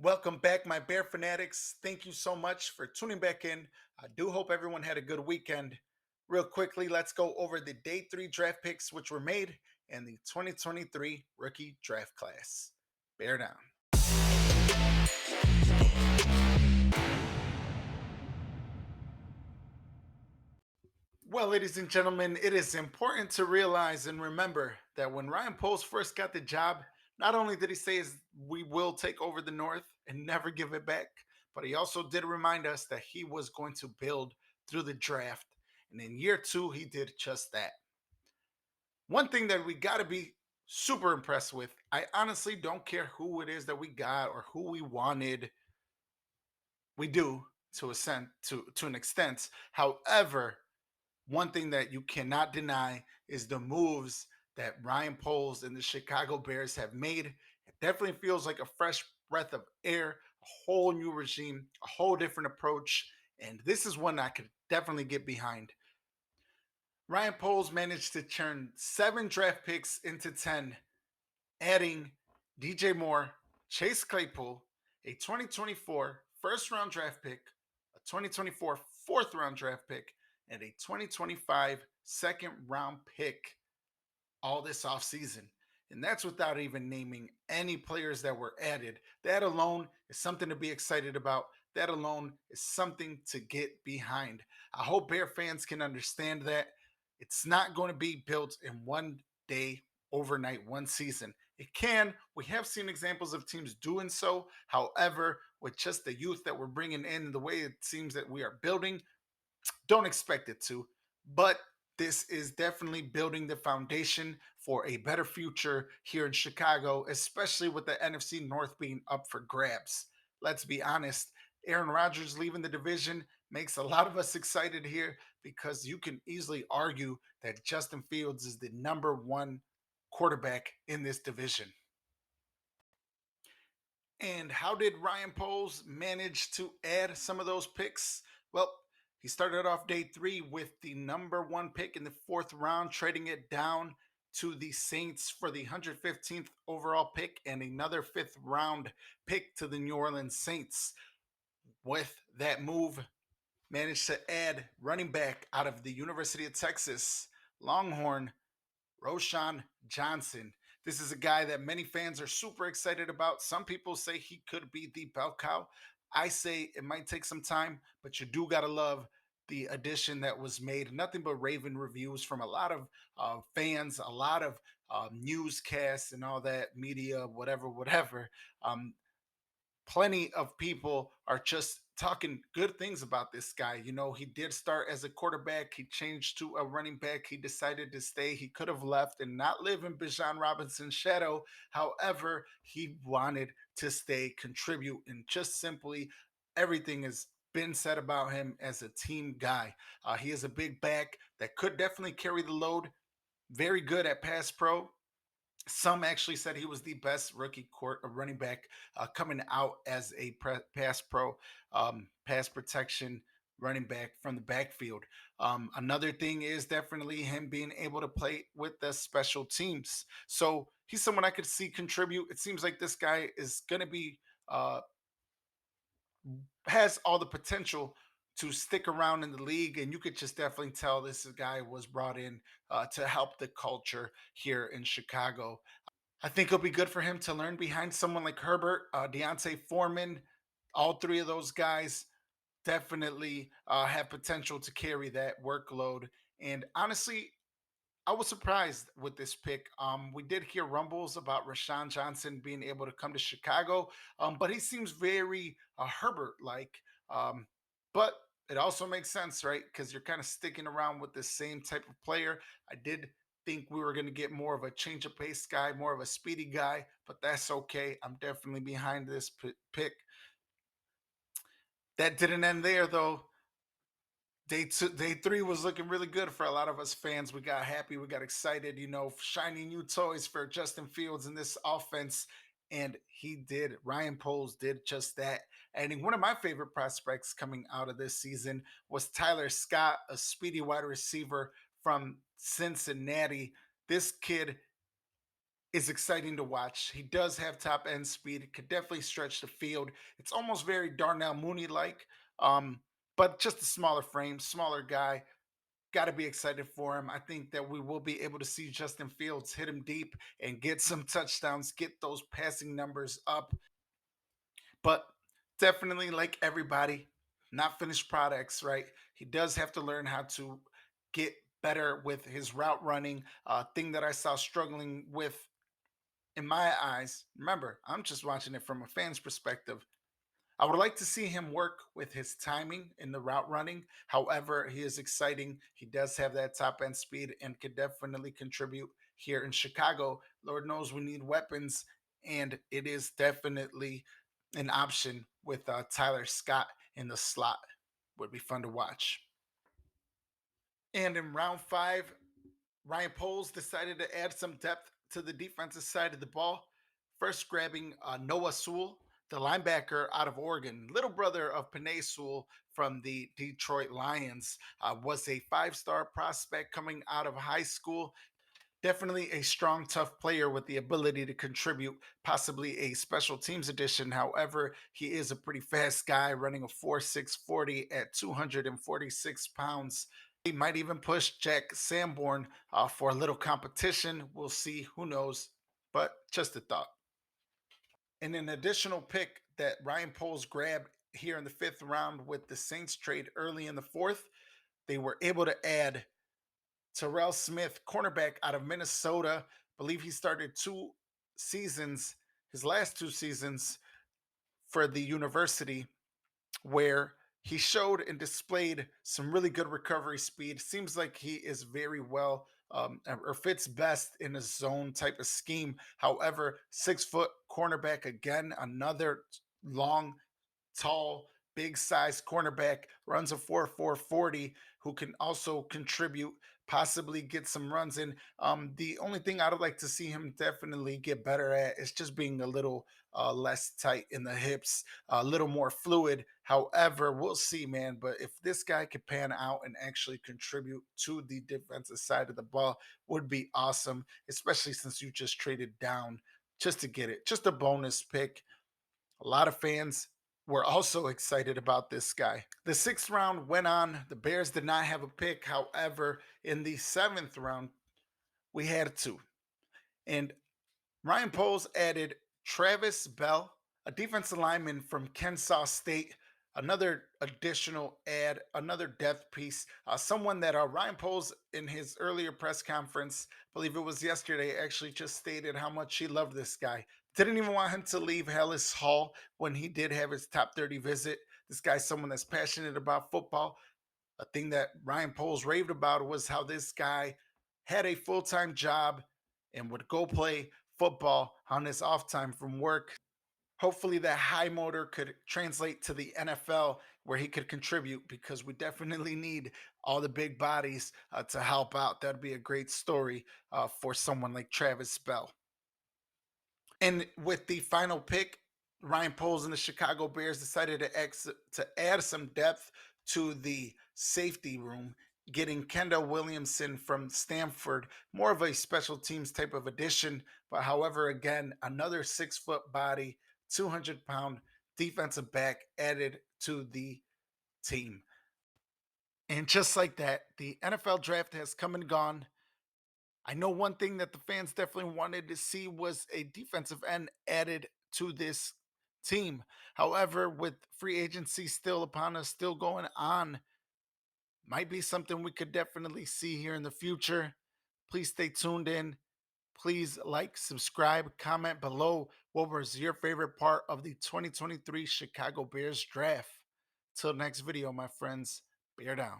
Welcome back, my Bear fanatics. Thank you so much for tuning back in. I do hope everyone had a good weekend. Real quickly, let's go over the day three draft picks which were made in the 2023 rookie draft class. Bear down. Well, ladies and gentlemen, it is important to realize and remember that when Ryan Poles first got the job, not only did he say we will take over the North and never give it back, but he also did remind us that he was going to build through the draft. And in year two, he did just that. One thing that we got to be super impressed with, I honestly don't care who it is that we got or who we wanted. We do to an extent. However, one thing that you cannot deny is the moves that Ryan Poles and the Chicago Bears have made. It definitely feels like a fresh breath of air, a whole new regime, a whole different approach. And this is one I could definitely get behind. Ryan Poles managed to turn 7 draft picks into 10, adding DJ Moore, Chase Claypool, a 2024 first round draft pick, a 2024 fourth round draft pick, and a 2025 second round pick all this offseason. And that's without even naming any players that were added. That alone is something to be excited about. That alone is something to get behind. I hope Bear fans can understand that it's not going to be built in one day, overnight, one season. It can. We have seen examples of teams doing so. However, with just the youth that we're bringing in, the way it seems that we are building, don't expect it to, but this is definitely building the foundation for a better future here in Chicago, especially with the NFC North being up for grabs. Let's be honest, Aaron Rodgers leaving the division makes a lot of us excited here because you can easily argue that Justin Fields is the number one quarterback in this division. And how did Ryan Poles manage to add some of those picks? Well, he started off day three with the number one pick in the fourth round, trading it down to the Saints for the 115th overall pick and another fifth round pick to the New Orleans Saints. With that move, managed to add running back out of the University of Texas, Longhorn, Roshan Johnson. This is a guy that many fans are super excited about. Some people say he could be the bell cow. I say it might take some time, but you do got to love the addition that was made. Nothing but Raven reviews from a lot of fans, a lot of newscasts and all that media, whatever. Um, Plenty of people are just talking good things about this guy. You know, he did start as a quarterback. He changed to a running back. He decided to stay. He could have left and not live in Bijan Robinson's shadow. However, he wanted to stay, contribute, and just simply everything has been said about him as a team guy. He is a big back that could definitely carry the load. Very good at pass pro. Some actually said he was the best rookie court running back coming out as a pass pro, pass protection running back from the backfield. Another thing is definitely him being able to play with the special teams. So he's someone I could see contribute. It seems like this guy is going to be uh, has all the potential to stick around in the league, and you could just definitely tell this guy was brought in to help the culture here in Chicago. I think it'll be good for him to learn behind someone like Herbert, Deontay Foreman. All three of those guys definitely have potential to carry that workload. And honestly, I was surprised with this pick. We did hear rumbles about Rashawn Johnson being able to come to Chicago, but he seems very Herbert-like. Um, but it also makes sense, right? Because you're kind of sticking around with the same type of player. I did think we were going to get more of a change of pace guy, more of a speedy guy, but that's okay. I'm definitely behind this pick. That didn't end there, though. Day three was looking really good for a lot of us fans. We got happy, we got excited, you know, shiny new toys for Justin Fields in this offense. And he did. Ryan Poles did just that. And one of my favorite prospects coming out of this season was Tyler Scott, a speedy wide receiver from Cincinnati. This kid is exciting to watch. He does have top end speed, could definitely stretch the field. It's almost very Darnell Mooney like, um, but just a smaller frame, smaller guy. Got to be excited for him. I think that we will be able to see Justin Fields hit him deep and get some touchdowns, get those passing numbers up. But definitely, like everybody, not finished products, right? He does have to learn how to get better with his route running. Thing that I saw struggling with in my eyes. Remember, I'm just watching it from a fan's perspective. I would like to see him work with his timing in the route running. However, he is exciting. He does have that top end speed and could definitely contribute here in Chicago. Lord knows we need weapons, and it is definitely an option with Tyler Scott in the slot. Would be fun to watch. And in round five, Ryan Poles decided to add some depth to the defensive side of the ball. First, grabbing Noah Sewell, the linebacker out of Oregon, little brother of Panay Sewell from the Detroit Lions, was a five-star prospect coming out of high school. Definitely a strong, tough player with the ability to contribute, possibly a special teams addition. However, he is a pretty fast guy running a 4.6 40 at 246 pounds. He might even push Jack Sanborn for a little competition. We'll see. Who knows? But just a thought. And an additional pick that Ryan Poles grabbed here in the fifth round with the Saints trade early in the fourth, they were able to add Terell Smith, cornerback out of Minnesota. Believe he started two seasons, his last two seasons for the university, where he showed and displayed some really good recovery speed. Seems like he is very well or fits best in a zone type of scheme. However, 6 foot cornerback again, another long, tall, big size cornerback, runs a 4.4 40, who can also contribute, possibly get some runs in. The only thing I'd like to see him definitely get better at is just being a little less tight in the hips, a little more fluid. However, we'll see, man. But if this guy could pan out and actually contribute to the defensive side of the ball, would be awesome, especially since you just traded down just to get it. Just a bonus pick. A lot of fans were also excited about this guy. The sixth round went on. The Bears did not have a pick. However, in the seventh round, we had two. And Ryan Poles added Travis Bell, a defensive lineman from Kennesaw State, another additional add, another depth piece, someone that Ryan Poles in his earlier press conference, I believe it was yesterday, actually just stated how much he loved this guy. Didn't even want him to leave Hellas Hall when he did have his top 30 visit. This guy's someone that's passionate about football. A thing that Ryan Poles raved about was how this guy had a full time job and would go play football on his off time from work. Hopefully, that high motor could translate to the NFL where he could contribute because we definitely need all the big bodies to help out. That'd be a great story for someone like Travis Bell. And with the final pick, Ryan Poles and the Chicago Bears decided to add some depth to the safety room, getting Kendall Wiliamson from Stanford, more of a special teams type of addition. But however, again, another 6 foot body, 200-pound defensive back added to the team. And just like that, the NFL draft has come and gone. I know one thing that the fans definitely wanted to see was a defensive end added to this team. However, with free agency still upon us, still going on, might be something we could definitely see here in the future. Please stay tuned in. Please like, subscribe, comment below what was your favorite part of the 2023 Chicago Bears draft. Till next video, my friends, bear down.